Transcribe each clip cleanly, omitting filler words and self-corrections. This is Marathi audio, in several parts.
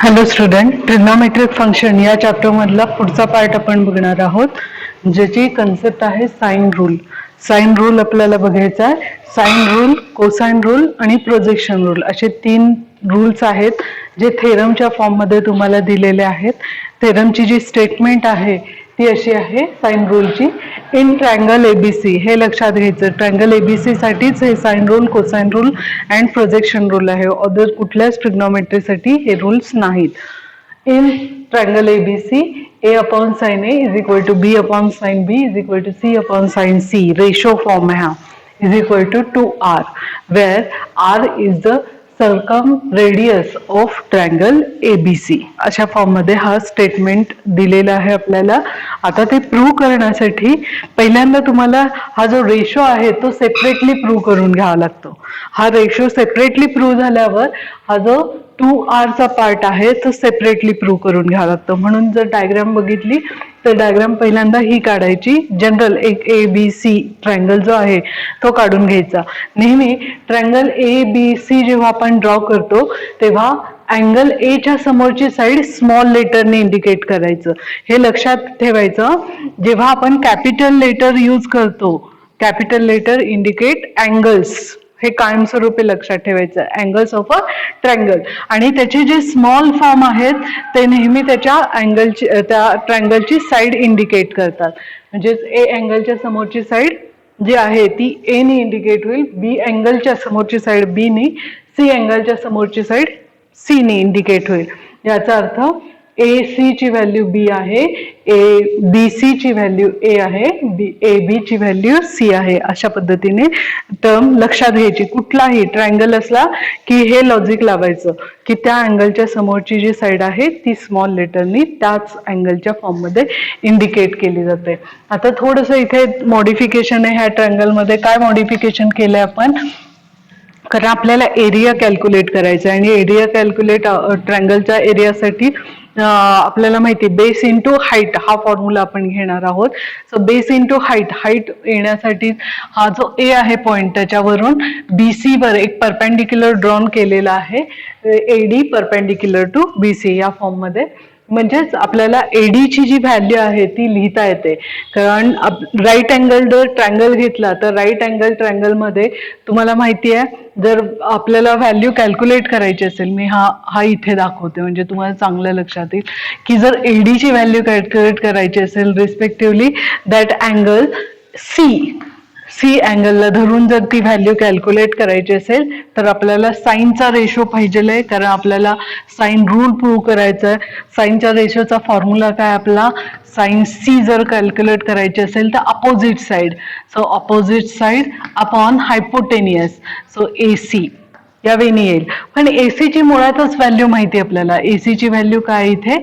हॅलो स्टुडंट, ट्रिग्नोमेट्रिक फंक्शन या चॅप्टर मधला पुढचा पार्ट आपण बघणार आहोत, ज्याची कन्सेप्ट आहे साइन रूल. साइन रूल आपल्याला बघायचा आहे. साइन रूल, कोसाइन रूल आणि प्रोजेक्शन रूल असे 3 रूल्स आहेत जे थेरमच्या फॉर्म मध्ये तुम्हाला दिलेले आहेत. थेरमची जी स्टेटमेंट आहे ती अशी आहे साइन रूलची, इन ट्रायंगल एबीसी. हे लक्षात घ्यायचं, ट्रायंगल एबीसी साठीच हे sine rule, cosine rule and projection rule आहे. अदर कुठल्याच ट्रिग्नोमेट्रीसाठी हे रूल्स नाहीत. In triangle ABC, a upon sin a is equal to b upon sin b is equal to c upon sin c. Ratio form है हा, is equal to 2r, where r is the circum radius of triangle ABC. अशा फॉर्म मध्ये हा स्टेटमेंट दिलेला आहे आपल्याला. आता ते प्रूव्ह करण्यासाठी पहिल्यांदा तुम्हाला हा जो रेशो आहे तो सेपरेटली प्रूव्ह करून घ्यावा लागतो. हा रेशो सेपरेटली प्रूव्ह झाल्यावर हा जो 2r चा पार्ट आहे तो सेपरेटली प्रूव्ह करून घ्यावा लागतो. म्हणून जर डायग्राम बघितली तर डायग्राम पहिल्यांदा ही काढायची. जनरल एक ABC ट्रायंगल जो आहे तो काढून घ्यायचा. नेहमी ट्रायंगल ABC जेव्हा आपण ड्रॉ करतो तेव्हा अँगल ए च्या समोरची साइड स्मॉल लेटरने इंडिकेट करायचं. हे लक्षात ठेवायचं, जेव्हा आपण कॅपिटल लेटर यूज करतो, कॅपिटल लेटर इंडिकेट अँगल्स, हे कायमस्वरूपी लक्षात ठेवायचं, अँगल्स ऑफ अ ट्रायंगल. आणि त्याचे जे स्मॉल फॉर्म आहेत ते नेहमी त्याच्या अँगलची, त्या ट्रायंगलची साइड इंडिकेट करतात. म्हणजे ए अँगलच्या समोरची साइड जी आहे ती ए ने इंडिकेट होईल, बी अँगलच्या समोरची साइड बी ने, सी अँगलच्या समोरची साइड सी ने इंडिकेट होईल. याचा अर्थ ए सी ची व्हॅल्यू बी आहे, ए बी सी ची व्हॅल्यू ए आहे, ए बी ची व्हॅल्यू सी आहे. अशा पद्धतीने टर्म लक्षात घ्यायची. कुठलाही ट्रायंगल असला की हे लॉजिक लावायचं की त्या अँगलच्या समोरची जी साइड आहे ती स्मॉल लेटरनी त्याच अँगलच्या फॉर्म मध्ये इंडिकेट केली जाते. आता थोडंसं इथे मॉडिफिकेशन आहे ह्या ट्रायंगल मध्ये. काय मॉडिफिकेशन केलंय आपण, कारण आपल्याला एरिया कॅल्क्युलेट करायचा आहे आणि एरिया कॅल्क्युलेट ट्रायंगलच्या एरियासाठी आपल्याला माहिती बेस इंटू हाईट हा फॉर्म्युला आपण घेणार आहोत. So base into height, height येण्यासाठी हा जो ए आहे पॉइंट त्याच्यावरून बीसी वर एक परपेंडिक्युलर ड्रॉन केलेला आहे, एडी परपेंडिक्युलर टू बीसी या फॉर्म मध्ये. म्हणजेच आपल्याला एडी ची जी व्हॅल्यू आहे ती लिहिता येते. कारण राईट अँगल जर ट्रायंगल घेतला तर राईट अँगल ट्रायंगल मध्ये तुम्हाला माहिती आहे, जर आपल्याला व्हॅल्यू कॅल्क्युलेट करायची असेल, मी हा इथे दाखवते म्हणजे तुम्हाला चांगलं लक्षात येईल की जर एडी ची व्हॅल्यू कॅल्क्युलेट करायची असेल रिस्पेक्टिव्हली दॅट अँगल सी अँगलला धरून जर ती व्हॅल्यू कॅल्क्युलेट करायची असेल तर आपल्याला साईनचा रेशो पाहिजे, कारण आपल्याला साइन रूल प्रूव्ह करायचा आहे. साईनच्या रेशोचा फॉर्म्युला काय आपला, साइन सी जर कॅल्क्युलेट करायची असेल तर opposite side, so opposite side upon hypotenuse, so AC या वेळी येईल. पण AC ची मुळातच व्हॅल्यू माहिती आहे आपल्याला. AC ची व्हॅल्यू काय इथे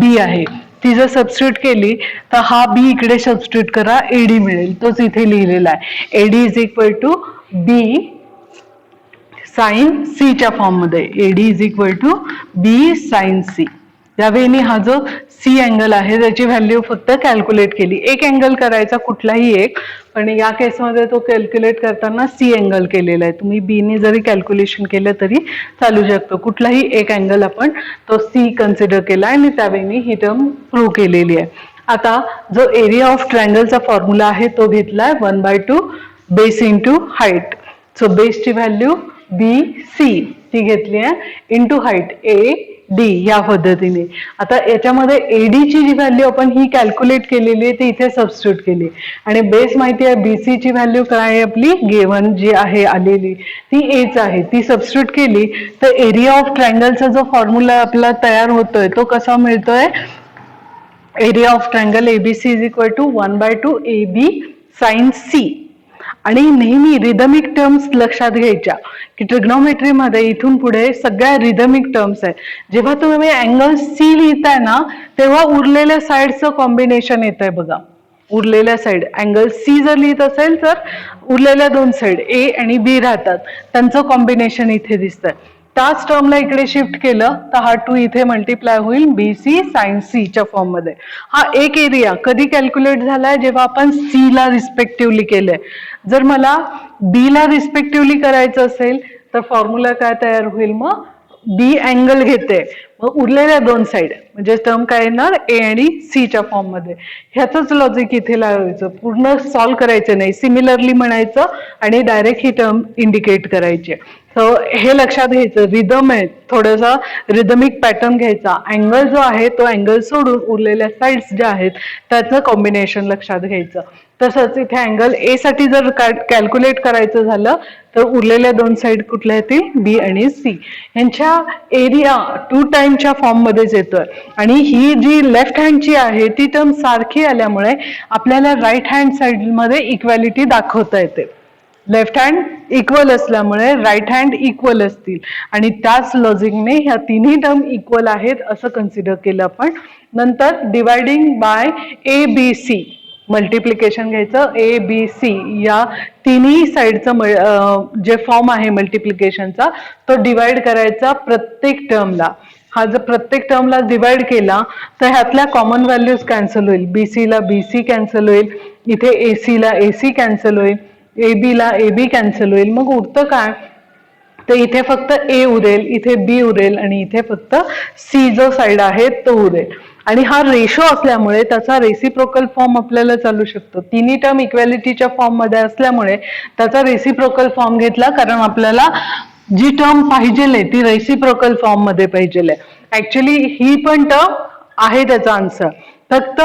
B आहे, ती जर सबस्टिट्यूट केली तर हा बी इकडे सबस्टिट्यूट करा, एडी मिळेल, तोच इथे लिहिलेला आहे. AD is equal to B sine C च्या फॉर्म मध्ये, AD is equal to B sine C. त्यावेळी हा जो सी अँगल आहे त्याची व्हॅल्यू फक्त कॅल्क्युलेट केली. एक अँगल करायचा कुठलाही एक, पण या केसमध्ये तो कॅल्क्युलेट करताना सी अँगल केलेला आहे. तुम्ही बी ने जरी कॅल्क्युलेशन केलं तरी चालू शकतो. कुठलाही एक अँगल आपण तो सी कन्सिडर केला आणि त्यावेळी ही टर्म प्रूव्ह केलेली आहे. आता जो एरिया ऑफ ट्रायंगलचा फॉर्म्युला आहे तो घेतलाय 1/2 बेस इंटू हाईट. सो बेसची व्हॅल्यू बी सी ती घेतली आहे इंटू हाईट ए डी या पद्धतीने. आता याच्यामध्ये एडी ची जी व्हॅल्यू आपण ही कॅल्क्युलेट केलेली आहे ती इथे सबस्टिट्यूट केली आणि बेस माहिती आहे बीसी ची व्हॅल्यू काय आहे आपली गिव्हन जी आहे आलेली ती एच आहे, ती सबस्टिट्यूट केली तर एरिया ऑफ ट्रायंगलचा जो फॉर्म्युला आपला तयार होतोय तो कसा मिळतोय, area of triangle ABC is equal to 1/2 AB sine C. आणि नेहमी रिदमिक टर्म्स लक्षात घ्यायच्या की ट्रिग्नोमेट्री मध्ये इथून पुढे सगळ्या रिदमिक टर्म्स आहेत. जेव्हा तुम्ही अँगल सी लिहिताय ना तेव्हा उरलेल्या साइडचं कॉम्बिनेशन येत आहे बघा. उरलेल्या साइड अँगल सी जर लिहित असेल तर उरलेल्या 2 साइड ए आणि बी राहतात, त्यांचं कॉम्बिनेशन इथे दिसतंय. त्याच टर्मला इकडे शिफ्ट केलं तर हा 2 इथे मल्टिप्लाय होईल बीसी साइन सी च्या फॉर्म मध्ये. हा एक एरिया कधी कॅल्क्युलेट झालाय, जेव्हा आपण सी ला रिस्पेक्टिव्हली केलंय. जर मला बी ला रिस्पेक्टिव्हली करायचं असेल तर फॉर्म्युला काय तयार होईल, मग बी अँगल घेते, मग उरलेल्या दोन साइड म्हणजे टर्म काय येणार ए आणि सीच्या फॉर्म मध्ये. ह्याच लॉजिक इथे लावायचं, पूर्ण सॉल्व्ह करायचं नाही, सिमिलरली म्हणायचं आणि डायरेक्ट ही टर्म इंडिकेट करायची. सो हे लक्षात घ्यायचं, रिदम आहे, थोडासा रिदमिक पॅटर्न घ्यायचा. अँगल जो आहे तो अँगल सोडून उरलेल्या साइड्स ज्या आहेत त्याचं कॉम्बिनेशन लक्षात घ्यायचं. तसंच इथे अँगल ए साठी जर कॅल्क्युलेट करायचं झालं तर उरलेल्या दोन साइड कुठल्या येतील, बी आणि सी. यांच्या एरिया 2 टाइमच्या फॉर्म मध्येच येतोय आणि ही जी लेफ्ट हँडची आहे ती टर्म सारखी आल्यामुळे आपल्याला राईट हँड साइड मध्ये इक्वॅलिटी दाखवता येते. लेफ्ट हँड इक्वल असल्यामुळे राईट हँड इक्वल असतील आणि त्याच लॉजिकने ह्या तिन्ही टर्म इक्वल आहेत असं कन्सिडर केलं आपण. नंतर dividing by A B C, multiplication घ्यायचं, ए बी सी या तिन्ही साइडचं जे फॉर्म आहे मल्टिप्लिकेशनचा तो डिवाइड करायचा प्रत्येक टर्मला. हा जर प्रत्येक टर्मला डिवाइड केला तर ह्यातल्या कॉमन व्हॅल्यूज कॅन्सल होईल. बीसी ला बीसी कॅन्सल होईल, इथे एसी ला एसी कॅन्सल होईल, ए बी ला ए बी कॅन्सल होईल. मग उरतं काय, तर इथे फक्त ए उरेल, इथे बी उरेल आणि इथे फक्त सी जो साइड आहे तो उरेल. आणि हा रेशो असल्यामुळे त्याचा रेसिप्रोकल फॉर्म आपल्याला चालू शकतो. तिन्ही टर्म इक्वॅलिटीच्या फॉर्म मध्ये असल्यामुळे त्याचा रेसिप्रोकल फॉर्म घेतला, कारण आपल्याला जी टर्म पाहिजे ती रेसिप्रोकल फॉर्म मध्ये पाहिजे. ऍक्च्युली ही पण टर्म आहे त्याचा आन्सर, फक्त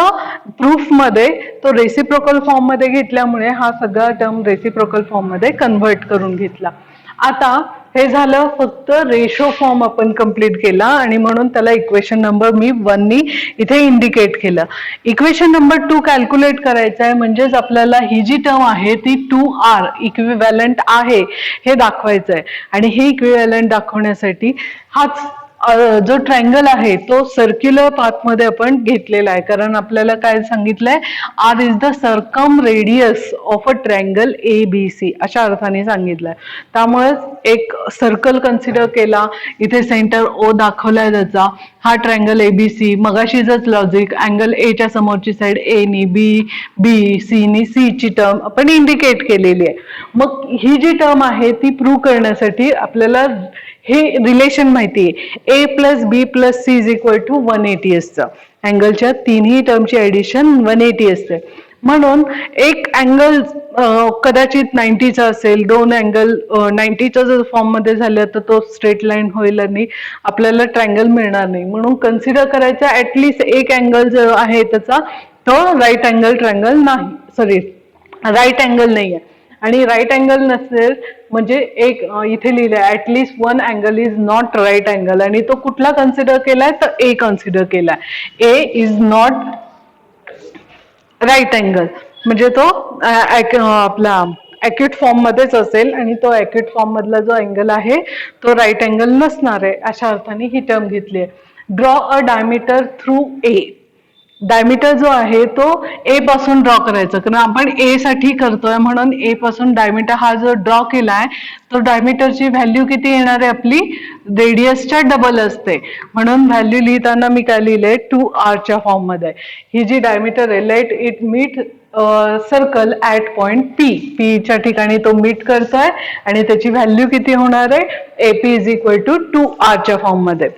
प्रूफ मध्ये तो रेसिप्रोकल फॉर्म मध्ये घेतल्यामुळे हा सगळा टर्म रेसिप्रोकल फॉर्म मध्ये कन्व्हर्ट करून घेतला. आता हे झालं, फक्त रेशो फॉर्म आपण कंप्लीट केला आणि म्हणून त्याला इक्वेशन नंबर मी 1 नी इथे इंडिकेट केलं. इक्वेशन नंबर 2 कॅल्क्युलेट करायचं आहे, म्हणजेच आपल्याला ही जी टर्म आहे ती 2r इक्विव्हॅलंट आहे हे दाखवायचं आहे. आणि हे इक्विव्हॅलंट दाखवण्यासाठी हाच जो ट्रायंगल आहे तो सर्क्युलर पाथ मध्ये आपण घेतलेला आहे, कारण आपल्याला काय सांगितलंय, R is the circum radius of a triangle A B C अशा अर्थाने सांगितलंय. त्यामुळे एक सर्कल कन्सिडर केला, इथे सेंटर ओ दाखवलाय त्याचा. हा ट्रायंगल एबीसी, मगाशीच लॉजिक, अँगल ए च्या समोरची साइड ए नी, बी बी, सी नी सी ची टर्म आपण इंडिकेट केलेली आहे. मग ही जी टर्म आहे ती प्रूव्ह करण्यासाठी आपल्याला हे रिलेशन माहिती आहे, A plus B plus C is equal to 180 असतं. अँगलच्या तिन्ही टर्मची ऍडिशन 180 असते. म्हणून एक अँगल कदाचित 90चा असेल, दोन अँगल 90च्या जर फॉर्म मध्ये झालं तर तो स्ट्रेट लाईन होईल आणि आपल्याला ट्रायंगल मिळणार नाही. म्हणून कन्सिडर करायचा ऍटलिस्ट एक अँगल जो आहे त्याचा तो राईट अँगल ट्रायंगल नाही, सॉरी राईट अँगल नाही आहे. आणि राईट अँगल नसेल म्हणजे एक इथे लिहिलंय at least 1 angle is not right angle, आणि तो कुठला कन्सिडर केलाय तर ए कन्सिडर केलाय. A is not right angle म्हणजे तो आपला ॲक्यूट फॉर्म मध्येच असेल आणि तो ॲक्यूट फॉर्म मधला जो अँगल आहे तो राईट अँगल नसणार आहे, अशा अर्थाने ही टर्म घेतली आहे. Draw a diameter through a. Diameter जो आहे तो ए पासून ड्रॉ करायचा, कारण आपण ए साठी करतोय म्हणून ए पासून डायमीटर हा जो ड्रॉ केलाय तो डायमीटरची व्हॅल्यू किती येणार आहे, आपली रेडियसच्या डबल असते. म्हणून व्हॅल्यू लिहिताना मी काय लिहिलंय 2r च्या फॉर्म मध्ये. ही जी डायमीटर आहे, let it meet circle at point P. P च्या ठिकाणी तो मीट करतोय आणि त्याची व्हॅल्यू किती होणार आहे, AP is equal to 2r च्या फॉर्म मध्ये.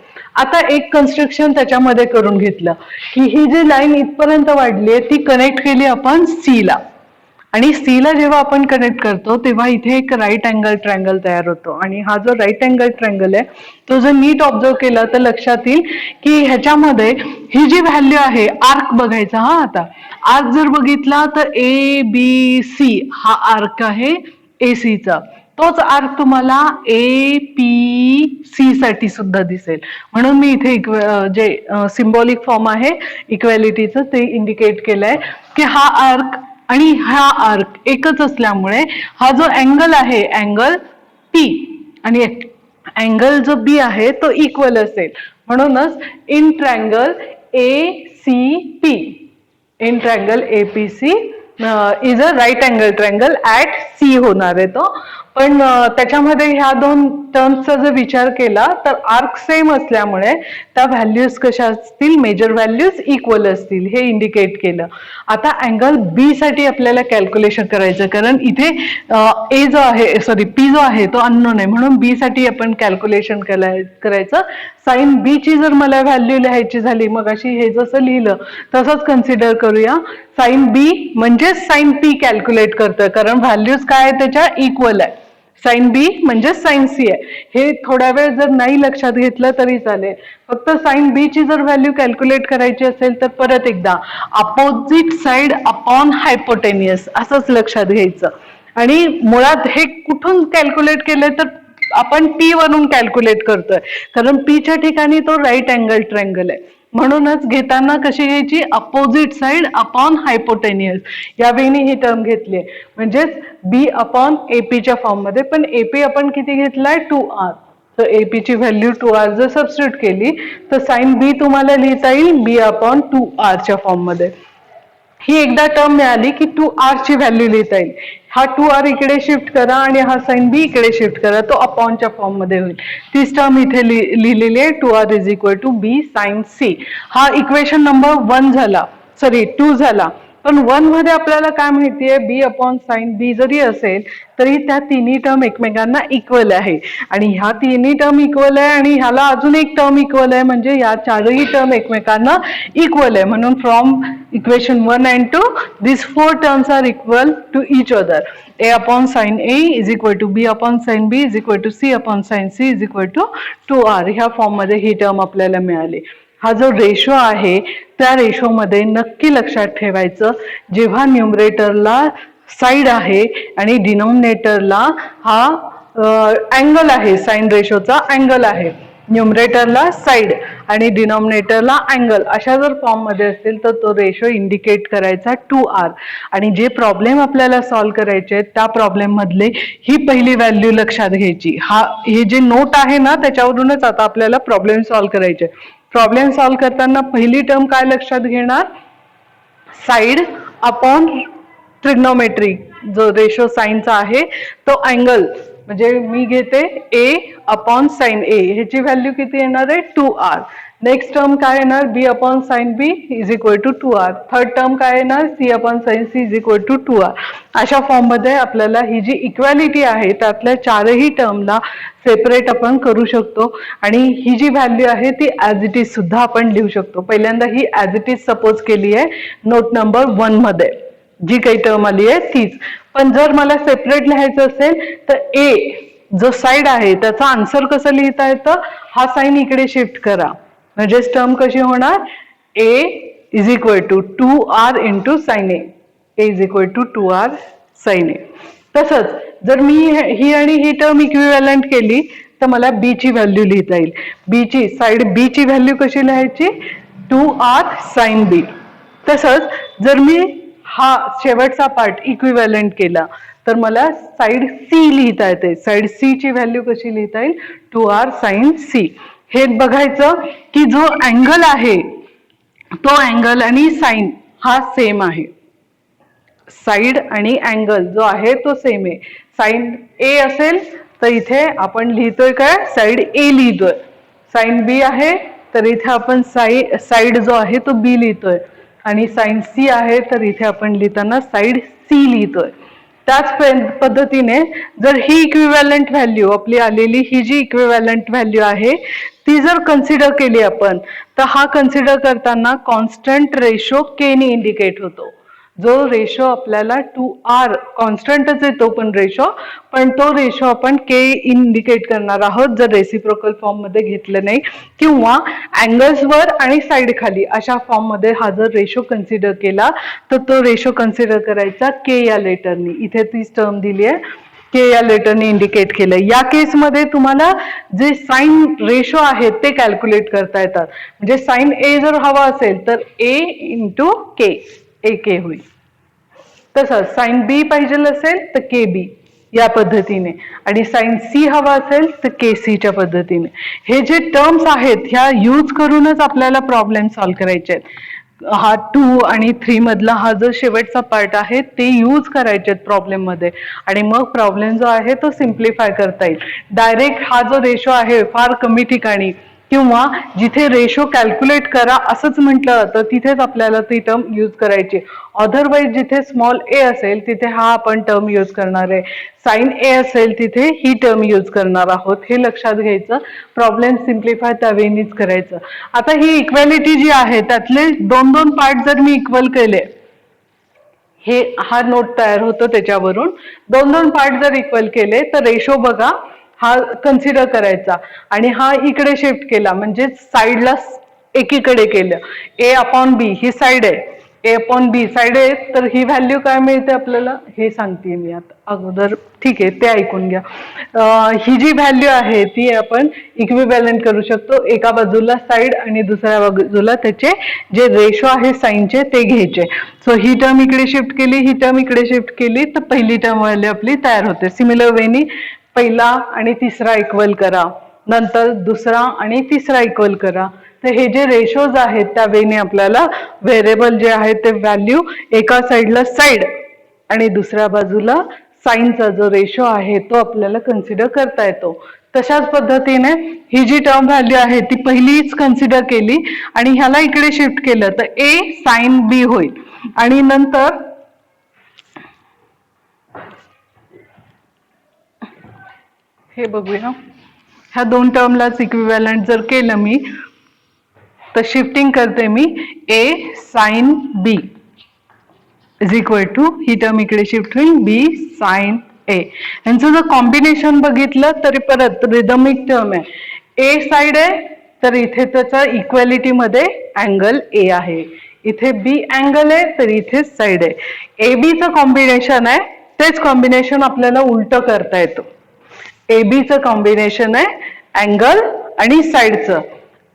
आता एक कन्स्ट्रक्शन त्याच्यामध्ये करून घेतलं की ही जी लाईन इथपर्यंत वाढली आहे ती कनेक्ट केली आपण सी ला, आणि सी ला जेव्हा आपण कनेक्ट करतो तेव्हा इथे एक राईट अँगल ट्रायंगल तयार होतो. आणि हा जो राईट अँगल ट्रायंगल आहे तो जर नीट ऑब्झर्व केला तर लक्षात येईल की ह्याच्यामध्ये ही जी व्हॅल्यू आहे, आर्क बघायचा. हा आता आर्क जर बघितला तर ए बी सी हा आर्क आहे एसीचा, तोच आर्क तुम्हाला ए पी सी साठी सुद्धा दिसेल. म्हणून मी इथे जे सिम्बॉलिक फॉर्म आहे इक्वॅलिटीचं ते इंडिकेट केलंय की हा आर्क आणि हा आर्क एकच असल्यामुळे हा जो अँगल आहे अँगल पी आणि अँगल जो बी आहे तो इक्वल असेल. म्हणूनच in triangle A C P, in triangle A P C is a right angle triangle at C होणार आहे तो. पण त्याच्यामध्ये ह्या दोन टर्म्सचा जर विचार केला तर आर्क सेम असल्यामुळे त्या व्हॅल्यूज कशा असतील, मेजर व्हॅल्यूज इक्वल असतील हे इंडिकेट केलं. आता अँगल बी साठी आपल्याला कॅल्क्युलेशन करायचं, कारण इथे ए जो आहे, सॉरी पी जो आहे तो अननोन आहे, म्हणून बी साठी आपण कॅल्क्युलेशन करायचं. साइन बी ची जर मला व्हॅल्यू लिहायची झाली, मग अशी हे जसं लिहिलं तसंच कन्सिडर करूया. साइन बी म्हणजे साइन पी कॅल्क्युलेट करतोय, कारण व्हॅल्यूज काय आहे त्याच्या इक्वल आहे. साइन बी म्हणजे साइन सी आहे. हे थोड्या वेळ जर नाही लक्षात घेतलं तरी चालेल. फक्त साइन बी ची जर व्हॅल्यू कॅल्क्युलेट करायची असेल तर परत एकदा अपोजिट साइड अपॉन हायपोटेनियस असंच लक्षात घ्यायचं. आणि मुळात हे कुठून कॅल्क्युलेट केलंय तर आपण पी वरून कॅल्क्युलेट करतोय, कारण पीच्या ठिकाणी तो राईट अँगल ट्रायंगल आहे. म्हणूनच घेताना कशी घ्यायची, अपोजिट साइड अपॉन हायपोटेनियस या वेळी ही टर्म घेतली आहे. म्हणजेच बी अपॉन एपीच्या फॉर्म मध्ये, पण एपी आपण किती घेतलाय 2r. तर एपी ची व्हॅल्यू 2r जर सबस्टिट्यूट केली तर साइन बी तुम्हाला लिहिता येईल बी अपॉन 2r च्या फॉर्म मध्ये. ही एकदा टर्म मिळाली की 2r ची व्हॅल्यू लिहिता येईल. हा 2r इकडे शिफ्ट करा आणि हा साइन बी इकडे शिफ्ट करा, तो अपॉनच्या फॉर्म मध्ये होईल. तीच टर्म इथे लिहिलेली आहे 2r is equal to B sine C. हा इक्वेशन नंबर 1 झाला, सॉरी 2 झाला. पण 1 मध्ये आपल्याला काय माहितीये, बी अपॉन साइन बी जरी असेल तरी त्या तिन्ही टर्म एकमेकांना इक्वल आहे. आणि ह्या तिन्ही टर्म इक्वल आहे आणि ह्याला अजून एक टर्म इक्वल आहे, म्हणजे या चारही टर्म एकमेकांना इक्वल आहे. म्हणून from equation 1 and 2 these four terms are equal to each other. a upon sin a is equal to b upon sin b is equal to c upon sin c is equal to 2r. ह्या फॉर्म मध्ये ही टर्म आपल्याला मिळाली. हा जो रेशो आहे त्या रेशो मध्ये नक्की लक्षात ठेवायचं, जेव्हा न्यूमरेटरला साइड आहे आणि डिनॉमिनेटरला हा अँगल आहे, साइन रेशोचा अँगल आहे. न्यूमरेटरला साइड आणि डिनॉमिनेटरला अँगल अशा जर फॉर्म मध्ये असतील तर तो रेशो इंडिकेट करायचा 2r. आणि जे प्रॉब्लेम आपल्याला सॉल्व्ह करायचे आहेत त्या प्रॉब्लेम मधले ही पहिली व्हॅल्यू लक्षात घ्यायची. हे जे नोट आहे ना त्याच्यावरूनच आता आपल्याला प्रॉब्लेम सॉल्व्ह करायचे. प्रॉब्लेम सॉल्व्ह करताना पहिली टर्म काय लक्षात घेणार, साइड अपॉन ट्रिग्नोमेट्री जो रेशो साइनचा आहे तो अँगल, म्हणजे मी घेते a अपॉन साइन a, ह्याची व्हॅल्यू किती येणार आहे 2r. नेक्स्ट टर्म काय येणार, b upon sine b is equal to 2r. Third term काय येणार, c upon sine c is equal to 2r. अशा फॉर्म मध्ये आपल्याला ही जी इक्वॅलिटी आहे त्यातल्या चारही टर्मला सेपरेट आपण करू शकतो. आणि ही जी व्हॅल्यू आहे ती ऍज इट इज सुद्धा आपण लिहू शकतो. पहिल्यांदा ही ऍज इट इज सपोज केली आहे नोट नंबर 1 मध्ये, जी काही टर्म आली आहे तीच. पण जर मला सेपरेट लिहायचं असेल तर ए जो साइड आहे त्याचा आन्सर कसं लिहिता येतं, हा साइन इकडे शिफ्ट करा, म्हणजेच टर्म कशी होणार, A is equal to 2r into sine A, is equal to 2r sine A. तसंच जर मी ही आणि ही टर्म इक्विव्हॅलंट केली तर मला बी ची व्हॅल्यू लिहिता येईल. बी ची साइड बी ची व्हॅल्यू कशी लिहायची, 2r साइन बी. तसंच जर मी हा शेवटचा पार्ट इक्विव्हॅलंट केला तर मला साइड सी लिहिता येते. साइड सी ची व्हॅल्यू कशी लिहिता येईल, 2r साइन सी. हे बघायचं की जो अँगल आहे तो अँगल आणि साइन हा सेम आहे. साइड आणि अँगल जो आहे तो सेम आहे. साइन ए असेल तर इथे आपण लिहितोय काय, साइड ए लिहितोय. साइन बी आहे तर इथे आपण साइड जो आहे तो बी लिहितोय. आणि साइन सी आहे तर इथे आपण लिहिताना साइड सी लिहितोय. त्याच पद्धतीने जर ही इक्विव्हॅलंट व्हॅल्यू आपली आलेली ही जी इक्विव्हॅलंट व्हॅल्यू आहे ती जर कन्सिडर केली आपण तर हा कन्सिडर करताना कॉन्स्टंट रेशो के ने इंडिकेट होतो. जो रेशो आपल्याला 2r कॉन्स्टंटच आहे तो पण रेशो, पण तो रेशो आपण के इंडिकेट करणार आहोत जर रेसिप्रोकल फॉर्म मध्ये घेतलं नाही, किंवा अँगल्स वर आणि साइड खाली अशा फॉर्म मध्ये हा जर रेशो कन्सिडर केला तर तो रेशो कन्सिडर करायचा के या लेटरनी. इथे तीच टर्म दिली आहे, के या लेटरने इंडिकेट केलं. या केसमध्ये तुम्हाला जे साइन रेशो आहेत ते कॅल्क्युलेट करता येतात. म्हणजे साइन ए जर हवा असेल तर ए इंटू के, ए के होईल. तसंच साइन बी पाहिजे असेल तर के बी या पद्धतीने, आणि साइन सी हवा असेल तर के सी च्या पद्धतीने. हे जे टर्म्स आहेत ह्या यूज करूनच आपल्याला प्रॉब्लेम सॉल्व्ह करायचे आहेत. हा 2 आणि 3 मधला हा जो शेवटचा पार्ट आहे ते यूज करायचे प्रॉब्लेम मध्ये, आणि मग प्रॉब्लेम जो आहे तो सिम्प्लिफाय करता येईल. डायरेक्ट हा जो रेशो आहे फार कमी ठिकाणी किंवा जिथे रेशो कॅल्क्युलेट करा असंच म्हटलं तर तिथेच आपल्याला ती टर्म यूज करायची. अदरवाईज जिथे स्मॉल ए असेल तिथे हा आपण टर्म यूज करणार आहे, साइन ए असेल तिथे ही टर्म यूज करणार आहोत. हे लक्षात घ्यायचं. प्रॉब्लेम सिम्प्लिफाय त्या वेनीच करायचं. आता ही इक्वॅलिटी जी आहे त्यातले दोन दोन पार्ट जर मी इक्वल केले, हे हा नोट तयार होतो त्याच्यावरून, दोन दोन पार्ट जर इक्वल केले तर रेशो बघा हा कन्सिडर करायचा आणि हा इकडे शिफ्ट केला म्हणजे साईडला एकीकडे केलं. ए अपॉन बी ही साईड आहे, ए अपॉन बी साईड आहे, तर ही व्हॅल्यू काय मिळते आपल्याला हे सांगते मी आता अगोदर. ठीक आहे, ते ऐकून घ्या. ही जी व्हॅल्यू आहे ती आपण इक्विव्हॅलंट करू शकतो. एका बाजूला साईड आणि दुसऱ्या बाजूला त्याचे जे रेशो आहे साईनचे ते घ्यायचे. सो ही टर्म इकडे शिफ्ट केली, ही टर्म इकडे शिफ्ट केली तर पहिली टर्म व्हॅल्यू आपली तयार होते. सिमिलर वेनी पहिला आणि तिसरा इक्वल करा, नंतर दुसरा आणि तिसरा इक्वल करा. तर हे जे रेशोज आहेत त्या वेने आपल्याला व्हेरिएबल जे आहे ते व्हॅल्यू एका साईडला साईड आणि दुसऱ्या बाजूला साईनचा जो रेशो आहे तो आपल्याला कन्सिडर करता येतो. तशाच पद्धतीने ही जी टर्म व्हॅल्यू आहे ती पहिलीच कन्सिडर केली आणि ह्याला इकडे शिफ्ट केलं तर ए साइन बी होईल. आणि नंतर हे बघूया, ह्या दोन टर्मलाच इक्विव्हॅलंट जर केलं मी तर शिफ्टिंग करते मी A sine B is equal to ही टर्म इकडे शिफ्ट होईल बी साइन ए. यांचं जर कॉम्बिनेशन बघितलं तरी परत रिदमिक टर्म आहे. ए साइड आहे तर इथे त्याचा इक्वॅलिटी मध्ये अँगल ए आहे, इथे बी अँगल आहे तर इथे साइड आहे. ए बीचं कॉम्बिनेशन आहे तेच कॉम्बिनेशन आपल्याला उलट करता येतं. ए बीचं कॉम्बिनेशन आहे अँगल आणि साइडचं,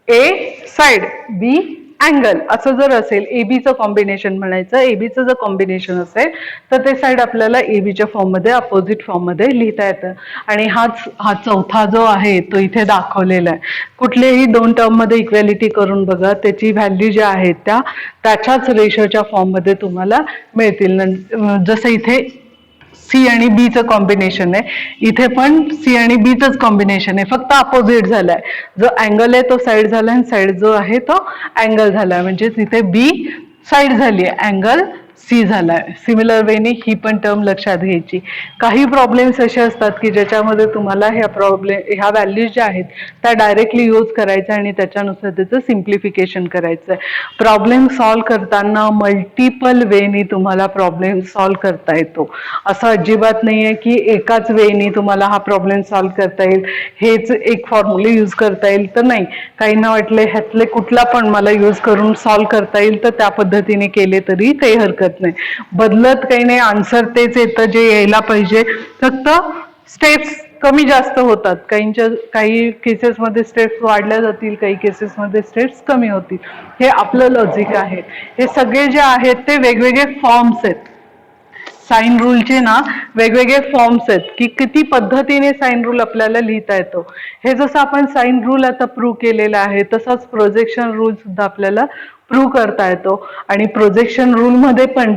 ए साइड बी अँगल असं जर असेल एबीचं कॉम्बिनेशन म्हणायचं. एबीचं जर कॉम्बिनेशन असेल तर ते साइड आपल्याला एबीच्या फॉर्म मध्ये अपोजिट फॉर्म मध्ये लिहिता येतं. आणि हा चौथा जो आहे तो इथे दाखवलेला आहे. कुठलेही दोन टर्म मध्ये इक्वॅलिटी करून बघा, त्याची व्हॅल्यू ज्या आहेत त्या त्याच्याच रेशोच्या फॉर्म मध्ये तुम्हाला मिळतील. जसं इथे सी आणि बीचं कॉम्बिनेशन आहे, इथे पण सी आणि बीचंच कॉम्बिनेशन आहे, फक्त अपोजिट झालाय. जो अँगल आहे तो साइड झाला आणि साइड जो आहे तो अँगल झालाय, म्हणजे तिथे बी साइड झाली आहे, अँगल सी झालाय. सिमिलर वेने ही पण टर्म लक्षात घ्यायची. काही प्रॉब्लेम्स असे असतात की ज्याच्यामध्ये तुम्हाला ह्या व्हॅल्यूज ज्या आहेत त्या डायरेक्टली यूज करायच्या आणि त्याच्यानुसार त्याचं सिम्प्लिफिकेशन करायचं आहे. प्रॉब्लेम सॉल्व्ह करताना मल्टिपल वेनी तुम्हाला प्रॉब्लेम सॉल्व्ह करता येतो. असं अजिबात नाहीये की एकाच वेनी तुम्हाला हा प्रॉब्लेम सॉल्व्ह करता येईल, हेच एक फॉर्म्युले यूज करता येईल तर नाही. काहींना वाटले ह्यातले कुठला पण मला यूज करून सॉल्व्ह करता येईल तर त्या पद्धतीने केले तरी काही हरकत नाही. बदलत काही नाही, आन्सर तेच येतं जे यायला पाहिजे, फक्त स्टेप्स कमी जास्त होतात. काही केसेसमध्ये स्टेप्स वाढल्या जातील, काही केसेसमध्ये स्टेप्स कमी होतील. हे आपलं लॉजिक आहे. हे सगळे जे आहेत ते वेगवेगळे फॉर्म्स आहेत. साइन रूलचे ना वेगवेगळे फॉर्म्स आहेत की किती पद्धतीने साइन रूल आपल्याला लिहिता येतो. हे जसं आपण साइन रूल आता प्रूव्ह केलेला आहे तसंच प्रोजेक्शन रूल सुद्धा आपल्याला प्रूव्ह करता येतो. आणि प्रोजेक्शन रूल मध्ये पण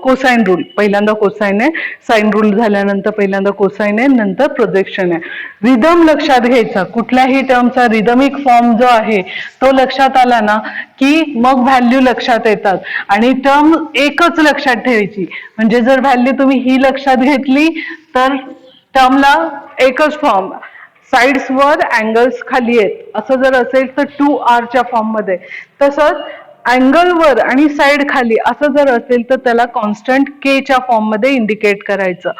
कोसाइन रूल, पहिल्यांदा कोसाइन आहे, साइन रूल झाल्यानंतर पहिल्यांदा कोसाइन आहे, नंतर प्रोजेक्शन आहे. रिदम लक्षात घ्यायचा, कुठल्याही टर्मचा रिदमिक फॉर्म जो आहे तो लक्षात आला ना की मग व्हॅल्यू लक्षात येतात. आणि टर्म एकच लक्षात ठेवायची, म्हणजे जर व्हॅल्यू तुम्ही ही लक्षात घेतली तर टर्मला एकच फॉर्म, साइड्स वर अँगल्स खाली आहेत असं जर असेल तर 2R च्या फॉर्म मध्ये, तसंच अँगल वर आणि साइड खाली असं जर असेल तर त्याला कॉन्स्टंट K च्या फॉर्म मध्ये इंडिकेट करायचं.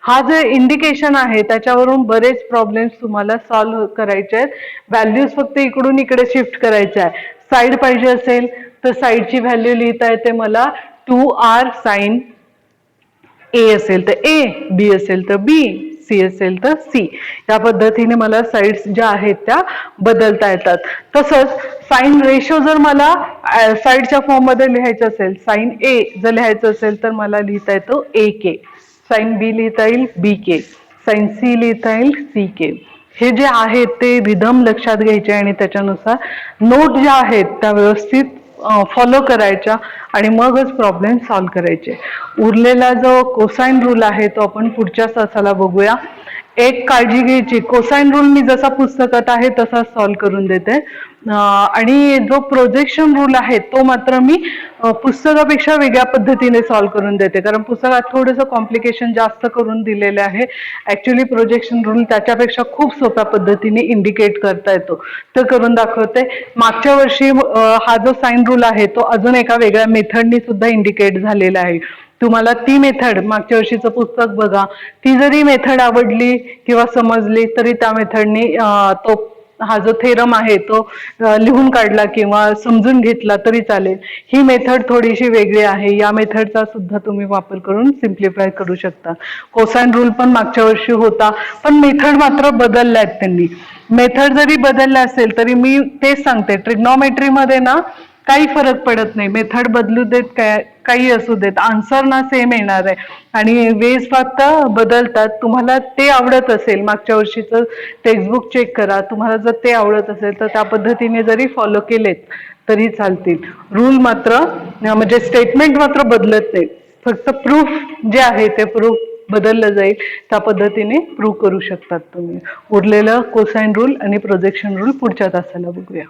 हा जे इंडिकेशन आहे त्याच्यावरून बरेच प्रॉब्लेम्स तुम्हाला सॉल्व्ह करायचे आहेत. व्हॅल्यूज फक्त इकडून इकडे शिफ्ट करायच्या आहे. साइड पाहिजे असेल तर साइडची व्हॅल्यू लिहिता येते मला 2R साइन ए असेल तर ए, बी असेल तर बी, सी असेल तर सी. या पद्धतीने मला साइड्स ज्या आहेत त्या बदलता येतात. तसंच साइन रेशो जर मला साइडच्या फॉर्म मध्ये लिहायचं असेल, साइन ए जर लिहायचं असेल तर मला लिहिता येतो ए के, साइन बी लिहिता येईल बी के, साइन सी लिहिता येईल सी के. हे जे आहेत ते रिदम लक्षात घ्यायचे आणि त्याच्यानुसार नोट ज्या आहेत त्या व्यवस्थित फॉलो करायच्या आणि मगच प्रॉब्लेम सॉल्व्ह करायचे. उरलेला जो कोसाइन रूल आहे तो आपण पुढच्या तासाला बघूया. एक काळजी घ्यायची, कोसाइन रूल मी जसा पुस्तकात आहे तसा सॉल्व्ह करून देते आणि जो प्रोजेक्शन रूल आहे तो मात्र मी पुस्तकापेक्षा वेगळ्या पद्धतीने सॉल्व्ह करून देते, कारण पुस्तकात थोडंसं कॉम्प्लिकेशन जास्त करून दिलेले आहे. ऍक्च्युली प्रोजेक्शन रूल त्याच्यापेक्षा खूप सोप्या पद्धतीने इंडिकेट करता येतो, तर करून दाखवते. मागच्या वर्षी हा जो साइन रूल आहे तो अजून एका वेगळ्या मेथडनी सुद्धा इंडिकेट झालेला आहे. तुम्हाला ती मेथड, मागच्या वर्षीचं पुस्तक बघा, ती जरी मेथड आवडली किंवा समजली तरी त्या मेथडनी तो हा जो थेरम आहे तो लिहून काढला किंवा समजून घेतला तरी चालेल. ही मेथड थोडीशी वेगळी आहे, या मेथडचा सुद्धा तुम्ही वापर करून सिम्प्लिफाय करू शकता. कोसाइन रूल पण मागच्या वर्षी होता, पण मेथड मात्र बदलल्यात त्यांनी. मेथड जरी बदलला असेल तरी मी तेच सांगते, ट्रिग्नॉमेट्री मध्ये ना काही फरक पडत नाही. मेथड बदलू देत, काही असू देत, आन्सर ना सेम येणार आहे आणि वेज फक्त बदलतात. तुम्हाला ते आवडत असेल, मागच्या वर्षीचं टेक्स्टबुक चेक करा, तुम्हाला जर ते आवडत असेल तर त्या पद्धतीने जरी फॉलो केलेत तरी चालतील. रूल मात्र म्हणजे स्टेटमेंट मात्र बदलत नाही, फक्त प्रूफ जे आहे ते प्रूफ बदललं जाईल, त्या पद्धतीने प्रूव्ह करू शकतात तुम्ही. उरलेलं कोसाइन रूल आणि प्रोजेक्शन रूल पुढच्या तासाला बघूया.